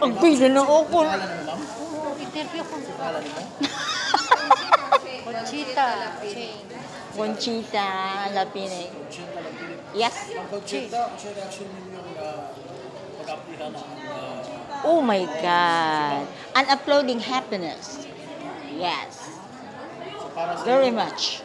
Ang pila na ako. Oo, interview ko. Conchita. Conchita Lapine. Yes. Ang Conchita, siya reaction ninyo pag-aplihan ng Oh my God. An uploading happiness. Yes. para sa Very much.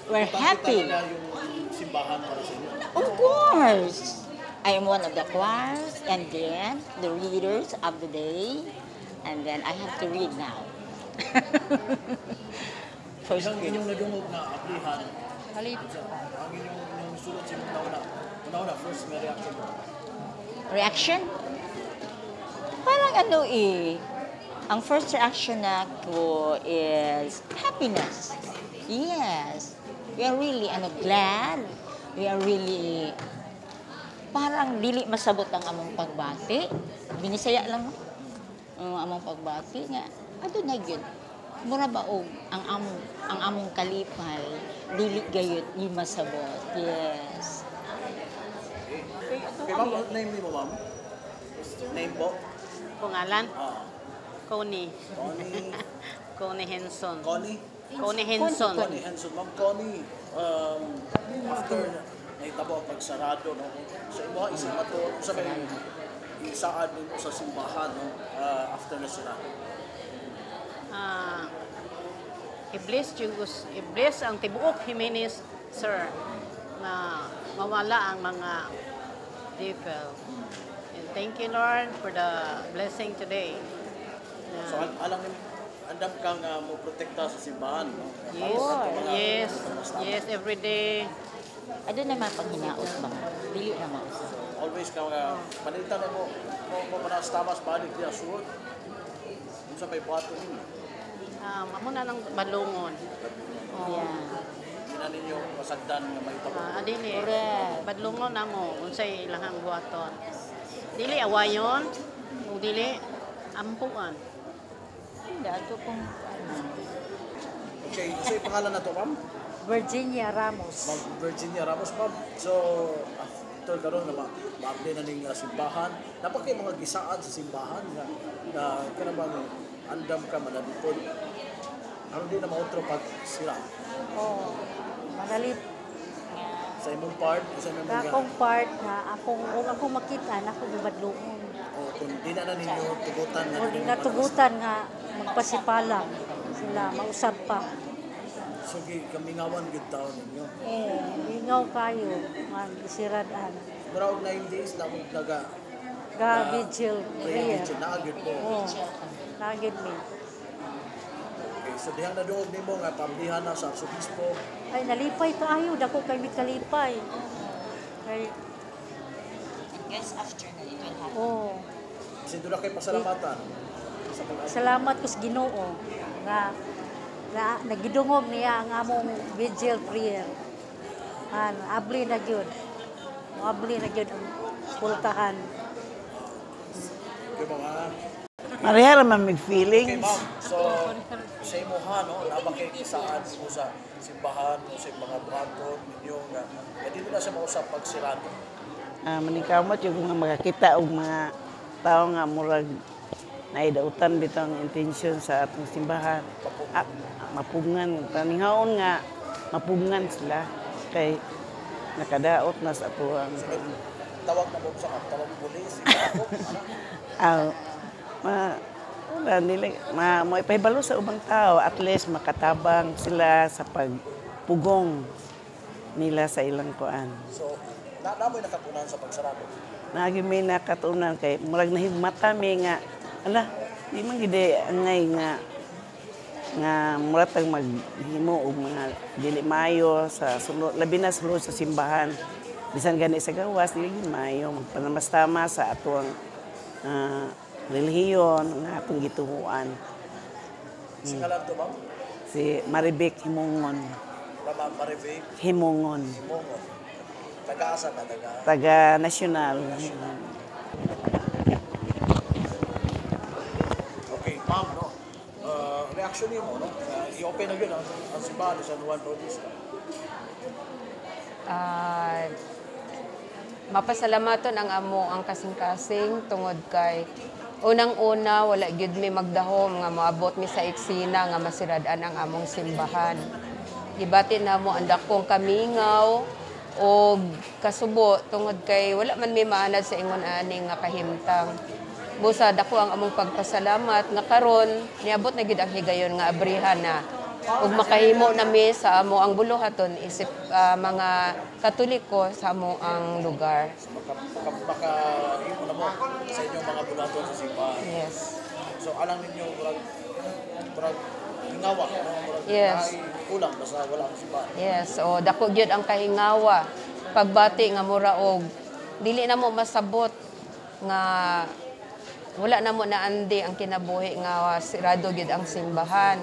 We're happy. talaga yung simbahan para sa inyo. Of course. I am one of the choirs and then the readers of the day. And then I have to read now. First Isang inyong nadungog na aplihan, Halip. ang inyong sulod sa una-una, first may reaction mo. reaction? Parang ano eh. Ang first reaction na ko is happiness. Yes. We are really glad. We are really parang dili masabot ang among pagbati. Binisaya lang ang among pagbati nga. Ato na gyud. Mura ba og ang among kalipay dili gayud ni masabot. Yes. Okay, ma'am, name ni mo, ma'am? Name po? Pangalan? Ah, Connie. Connie. Connie Henson. Connie? Connie Henson. Connie Henson. Ma'am Connie, after nahitabo ang pagsarado, no? Sa imo, isang mato, sa may isaad nimo sa simbahan, no? After na sila. I-bless ang tibuok Jimenez, sir, na mawala ang mga devil. And thank you, Lord, for the blessing today. So, alang andam kang mo protekta sa simbahan, no? Yes, every day. Ano naman panghinaot ba? Dili na mo. Always ka panitan mo manas tamas balik dia suod. Unsa may buhaton ninyo? Amo na ng balungon. Yeah. Ina ninyo masagdan nga may tabo. Dili. Correct. Badlungon na mo, unsay ilahang buhaton. Dili awayon, o dili ampuan. Hindi, ato kung Okay, so yung pangalan na to, ma'am? Virginia Ramos. Ma'am Virginia Ramos, ma'am. So, after karon na ma-apply na ning simbahan, napakay mga gisaan sa simbahan na kanang andam ka manalipod. Ano din na mautro pag sila Oo. Manalip. sa imong part, sa imong mga Akong part na akong makita na ako gibadlungon. o kung di na ninyo tugutan nga O di natugutan nga magpasipalang sila mausap pa. So, kamingawan gud taon ninyo. Ingaw kayo mag-isiradan. Mura og 9 days na mong naga Ga-vigil prayer. prayer na agad po. Oo. Nagid mi. Okay, so dihang nadungog nimo nga pamlihan na sa arsobispo. Ay, nalipay kaayo. Dako kay mi kalipay. Kay, guess after na it will happen. oo. Kasi doon na kayo pasalamatan sa pag Salamat ko sa Ginoo nga nagidungog niya ang among vigil prayer. Abli na gyud. Abli na gyud ang pultahan. Okay, mga Maria naman may okay, feelings. ma'am. So, sa imo ha, no, naba kay kisaan mo sa simbahan mo sa mga buhaton ninyo nga dito na sa mausap pagsirado. Manikamot yung mga makakita og mga tao nga murag naidautan bitaw ang intention sa atong simbahan. Mapungan taninghaon nga mapungan sila kay nakadaot na sa ato ang Tawag na mo sa tawag pulis, mo ipahibalo sa ubang tao at least makatabang sila sa pagpugong nila sa ilang kuan. So, namoy nakatunan sa pagsarado. Nagi may nakatunan kay murag nahigmata mi nga ala di man gid angay nga murag tag maghimo og mga dili maayo sa sulod labi na sulod sa simbahan bisan gani sa gawas dili maayo magpanamastama sa atong relihiyon nga atong gituhuan. Singalan to, ma'am? Si Maribek Himongon. Mama Marivig, Himongon. Mongon. Taga-asa ka, Taga nasyonal. Okay, ma'am, no? Reaction niyo mo, no? I-open na yun ang simbahan sa San Juan Bautista. Mapasalamaton ang amo ang kasing-kasing tungod kay Unang-una, wala gyud mi magdahom nga moabot mi sa eksena nga masirad-an ang among simbahan. Gibati na mo ang dakong kamingaw o kasubo tungod kay wala man mi maanad sa ingon ani nga kahimtang. Busa dako ang among pagpasalamat nga karon niabot na gyud ang higayon nga abrihan na ug makahimo nami sa amo ang buluhaton isip mga Katoliko sa amo ang lugar. Baka imo na mo sa inyong mga bulaton sa simbahan. Yes. So alang ninyo murag hingawa, murag Yes. kulang basta wala ang simbahan. Yes, o dako gyud ang kahingawa. Pagbati nga mura og dili na mo masabot nga wala na mo naandi ang kinabuhi nga sirado gyud ang simbahan.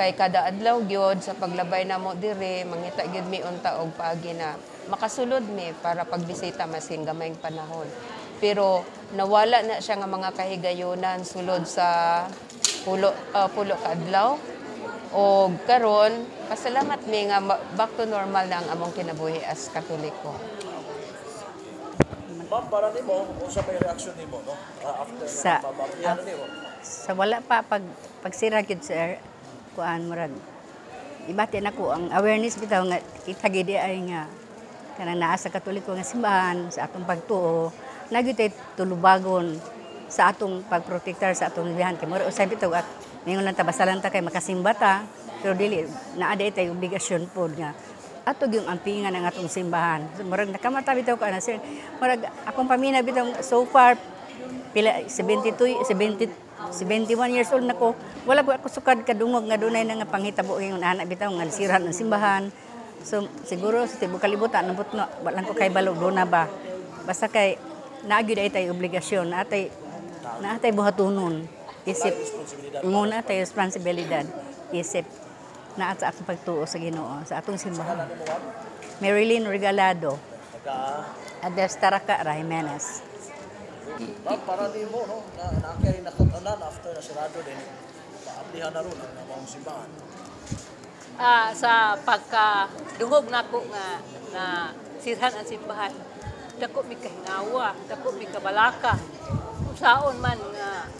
Kay kada adlaw gyud sa paglabay na mo dire mangita gyud mi unta og paagi na makasulod mi para pagbisita masing gamayng panahon. Pero nawala na siya nga mga kahigayonan sulod sa pulo ka adlaw. O karon pasalamat mi nga back to normal na ang among kinabuhi as Katoliko. Ma'am, para nimo, unsa may reaction nimo no? After Sa- mababalihan na nimo. Sa wala pa pagsira gyud sir kuan murag ibati nako ang awareness bitaw nga kita gid ay nga kanang naa sa Katoliko nga simbahan sa atong pagtuo nagyud tay tulubagon sa atong pagprotektar sa atong lihan kay mura usay bitaw at ningon lang ta basalan ta kay makasimba ta pero dili naa day tay obligasyon pod nga ato yung ampingan ng atong simbahan. So, murag nakamata bitaw ko ana sir. Murag akong pamina bitaw so far pila 71 years old nako. Wala ko ako sukad kadungog nga dunay na nga panghitabo yung anak bitaw nga siran ng simbahan. So siguro sa tibuok kalibutan nabot no walang ko kay balog do na ba. Basta kay naagid ay tay obligasyon natay buhatonon isip muna tay responsibilidad isip na sa atong pagtuo sa Ginoo sa atong simbahan. Marilyn Regalado. Ades Taraka Jimenez. Ma'am, para nimo no, na nakutunan after na sirado din. Paablihan na ron ang mga simbahan. Sa pagkadungog nako nga na sirhan ang simbahan, dako mi kahingawa, dako mi kabalaka. Saon man nga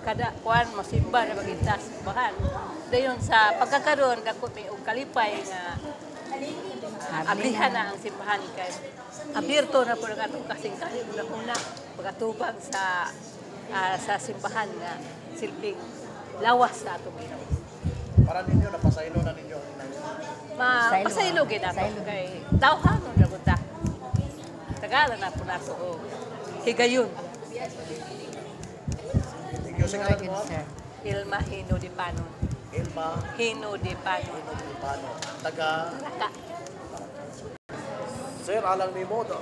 kada kuan masimba na magintas simbahan. Dayon sa pagkakaroon dako mi og kalipay nga ablihan na ang simbahan kay abierto na po ang atong kasing-kasing una pagkatubang sa simbahan nga silbing lawas sa atong Ginoo. Para ninyo napasaylo na ninyo. Pasaylo gid ato kay tawhanon ra gud ta. Tagalan na po nato og higayon. Thank you sa kanan mo. Ilma Hino di Panon. Ilma Hino di Panon. Pano. Taga Raka. Sir, alang nimo do.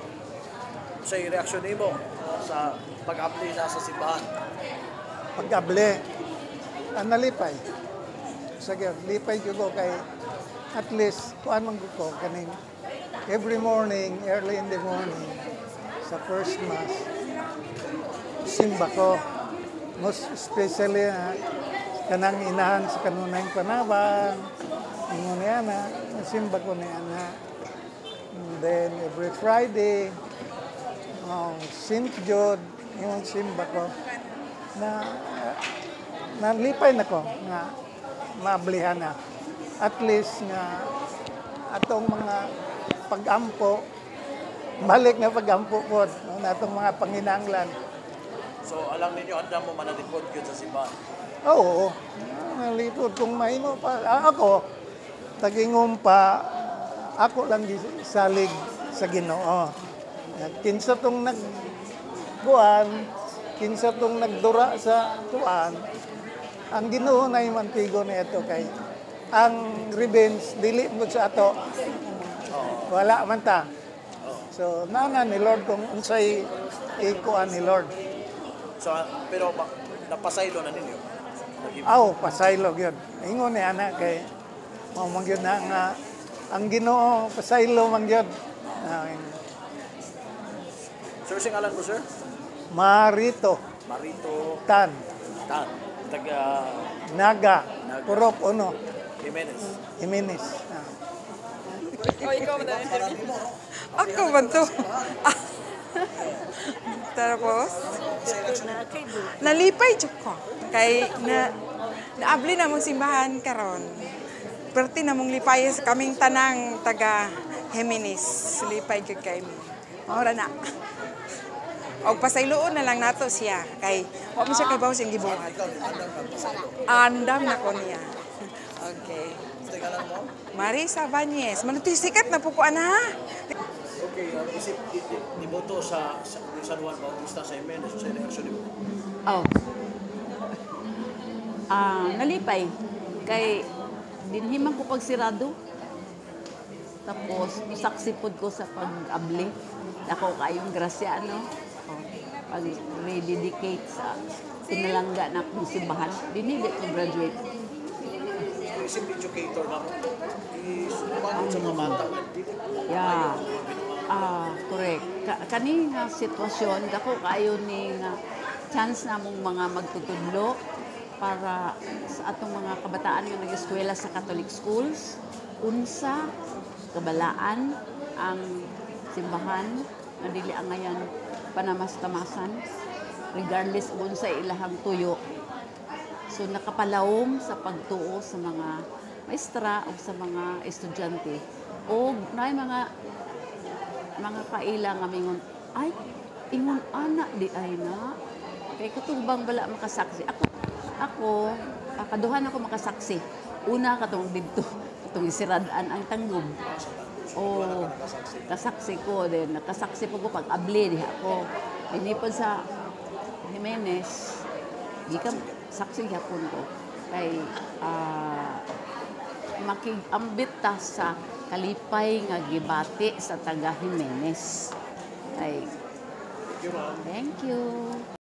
Sa reaksyon nimo sa pag-apply na sa simbahan. Pag-able, ang nalipay. Sige, lipay ko kay at least kuan man ko kaning every morning, early in the morning, sa first mass, simba ko. Most especially kanang inahan sa kanunayng panabang, ingon niya na, simba ko niya na. And then every Friday, St. Jude, yung simba ko, na nalipay na ko nga maablihan na. At least nga atong mga pag-ampo, balik na pag-ampo po, no, na atong mga panginanglan. So alang ninyo andam mo manalipod gyud sa simbahan. Oo, nalipod kung mahimo pa. Ako, tagingom pa, ako lang salig sa Ginoo. Kinsa tong nagkuan, kinsa tong nagdura sa kuan, ang Ginoo na mantigo na ito kay ang revenge dili mo sa ato. Wala man ta. So nana ni Lord kung unsay ikuan ni Lord. So pero napasaylo na ninyo. Aw, pasaylo gyud. Ingon ni ana kay mao man gyud na nga ang Ginoo pasaylo man gyud. Sir, sing alan mo, sir? Marito Marito Tan Tan. Taga Naga Purok Uno Jimenez. Ah. Ako man to. Tapos, nalipay jud ko. Kay naabli na mong simbahan karon. Perti na mong lipay sa kaming tanang taga Jimenez. Lipay jud kay mi. Ora na. Og pasayloon na lang nato siya kay wa man siya kay bawo siyang gibuhat. Andam na ko niya. Okay. Marisa Banyes. Manutoy sikat na po ko ana. Okay, isip iboto sa San Juan Bautista sa Jimenez sa eleksyon mo. Oh. Nalipay. Kay dinhiman ko pagsirado. Tapos, saksipod ko sa pag-abli. Ako kayong grasya, no? Pag-rededicate sa pinalangga na akong simbahan. Dinili ko graduate. Isip educator na mo. Isulungan sa mga bata. Yeah. Correct. Kani nga sitwasyon, dako kayo ni nga chance namong mga magtutudlo para sa atong mga kabataan nga nag-eskwela sa Catholic schools, unsa kabalaan ang simbahan nga dili ang ngayon panamas-tamasan regardless kung unsa ilahang tuyo. So nakapalawom sa pagtuo sa mga maestra o sa mga estudyante o naay mga kaila nga mingon ay ingon anak di ay na kay katubang bala makasaksi ako kaduhan ako makasaksi una katong didto katong isiradaan ang tanggob o kasaksi ko din nakasaksi po ko pag abli diha ako inipon sa Jimenez gikan saksi gyapon ko kay makig-ambit ta sa kalipay nga gibati sa taga Jimenez ay thank you.